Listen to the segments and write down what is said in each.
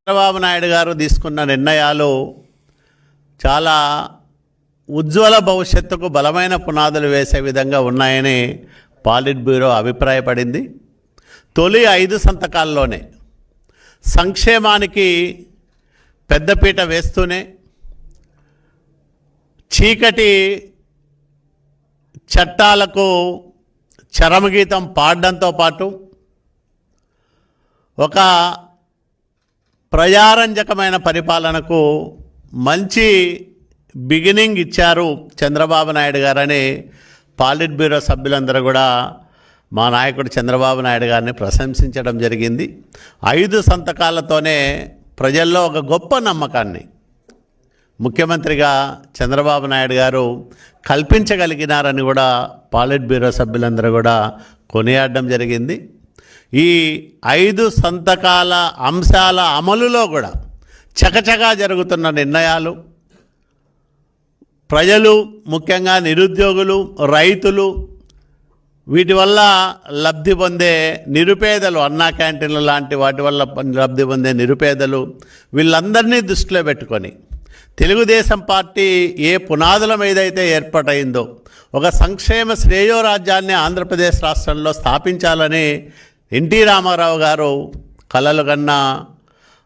చంద్రబాబు నాయుడు గారు తీసుకున్న నిర్ణయాలు చాలా ఉజ్వల భవిష్యత్తుకు బలమైన పునాదులు వేసే విధంగా ఉన్నాయని పాలిట్ బ్యూరో అభిప్రాయపడింది. తొలి 5 సంతకాల్లోనే సంక్షేమానికి పెద్దపీట వేస్తూనే చీకటి చట్టాలకు చరమగీతం పాడడంతో పాటు ఒక ప్రజారంజకమైన పరిపాలనకు మంచి బిగినింగ్ ఇచ్చారు చంద్రబాబు నాయుడు గారని పాలిట్ బ్యూరో సభ్యులందరూ కూడా మా నాయకుడు చంద్రబాబు నాయుడు గారిని ప్రశంసించడం జరిగింది. 5 సంతకాలతోనే ప్రజల్లో ఒక గొప్ప నమ్మకాన్ని ముఖ్యమంత్రిగా చంద్రబాబు నాయుడు గారు కల్పించగలిగినారని కూడా పాలిట్ బ్యూరో సభ్యులందరూ కూడా కొనియాడడం జరిగింది. ఈ 5 సంతకాల అంశాల అమలులో కూడా చకచకా జరుగుతున్న నిర్ణయాలు ప్రజలు, ముఖ్యంగా నిరుద్యోగులు, రైతులు, వీటి వల్ల లబ్ధి పొందే నిరుపేదలు, అన్నా క్యాంటీన్లు లాంటి వాటి వల్ల లబ్ధి పొందే నిరుపేదలు, వీళ్ళందరినీ దృష్టిలో పెట్టుకొని తెలుగుదేశం పార్టీ ఏ పునాదుల మీద అయితే ఏర్పాటైందో ఒక సంక్షేమ శ్రేయో రాజ్యాన్ని ఆంధ్రప్రదేశ్ రాష్ట్రంలో స్థాపించాలని ఎన్టీ రామారావు గారు కలలు కన్న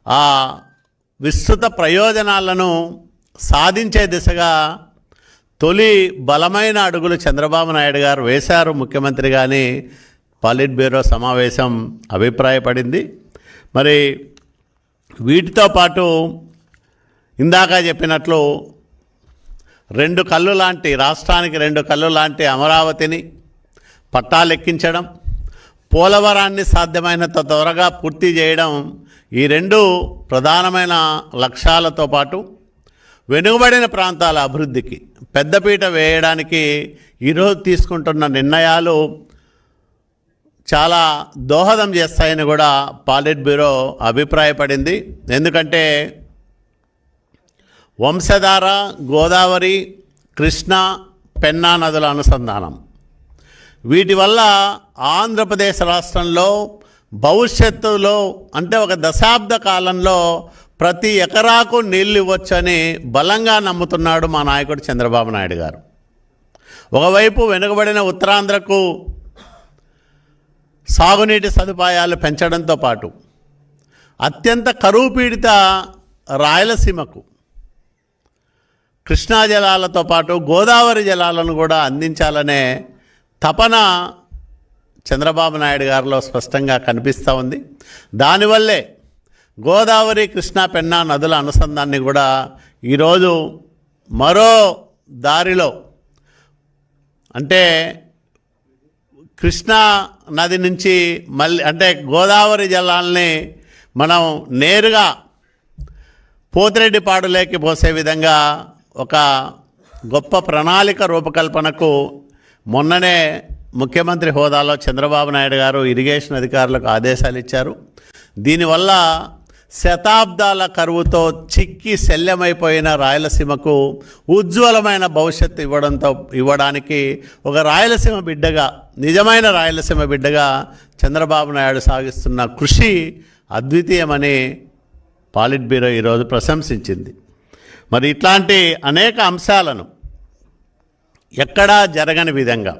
ఆ విస్తృత ప్రయోజనాలను సాధించే దిశగా తొలి బలమైన అడుగులు చంద్రబాబు నాయుడు గారు వేశారు ముఖ్యమంత్రిగాని పాలిట్ బ్యూరో సమావేశం అభిప్రాయపడింది. మరి వీటితో పాటు ఇందాక చెప్పినట్లు 2 కళ్ళు లాంటి రాష్ట్రానికి 2 కళ్ళు లాంటి అమరావతిని పట్టాలెక్కించడం, పోలవరాన్ని సాధ్యమైనంత త్వరగా పూర్తి చేయడం, ఈ 2 ప్రధానమైన లక్ష్యాలతో పాటు వెనుకబడిన ప్రాంతాల అభివృద్ధికి పెద్దపీట వేయడానికి ఈరోజు తీసుకుంటున్న నిర్ణయాలు చాలా దోహదం చేస్తాయని కూడా పాలిట్ బ్యూరో అభిప్రాయపడింది. ఎందుకంటే వంశధార, గోదావరి, కృష్ణా, పెన్నా నదుల అనుసంధానం, వీటి వల్ల ఆంధ్రప్రదేశ్ రాష్ట్రంలో భవిష్యత్తులో అంటే ఒక దశాబ్ద కాలంలో ప్రతి ఎకరాకు నీళ్ళు ఇవ్వచ్చని బలంగా నమ్ముతున్నాడు మా నాయకుడు చంద్రబాబు నాయుడు గారు. ఒకవైపు వెనుకబడిన ఉత్తరాంధ్రకు సాగునీటి సదుపాయాలు పెంచడంతో పాటు అత్యంత కరువు పీడిత రాయలసీమకు కృష్ణా జలాలతో పాటు గోదావరి జలాలను కూడా అందించాలనే తపన చంద్రబాబు నాయుడు గారిలో స్పష్టంగా కనిపిస్తూ ఉంది. దానివల్లే గోదావరి, కృష్ణా, పెన్నా నదుల అనుసంధానాన్ని కూడా ఈరోజు మరో దారిలో, అంటే కృష్ణా నది నుంచి మళ్ళీ అంటే గోదావరి జలాల్ని మనం నేరుగా పోతిరెడ్డిపాడులోకి పోసే విధంగా ఒక గొప్ప ప్రణాళిక రూపకల్పనకు మొన్ననే ముఖ్యమంత్రి హోదాలో చంద్రబాబు నాయుడు గారు ఇరిగేషన్ అధికారులకు ఆదేశాలు ఇచ్చారు. దీనివల్ల శతాబ్దాల కరువుతో చిక్కి శల్యమైపోయిన రాయలసీమకు ఉజ్వలమైన భవిష్యత్తు ఇవ్వడానికి ఒక రాయలసీమ బిడ్డగా, నిజమైన రాయలసీమ బిడ్డగా చంద్రబాబు నాయుడు సాగిస్తున్న కృషి అద్వితీయమని పాలిట్ బ్యూరో ఈరోజు ప్రశంసించింది. మరి ఇట్లాంటి అనేక అంశాలను ఎక్కడా జరగని విధంగా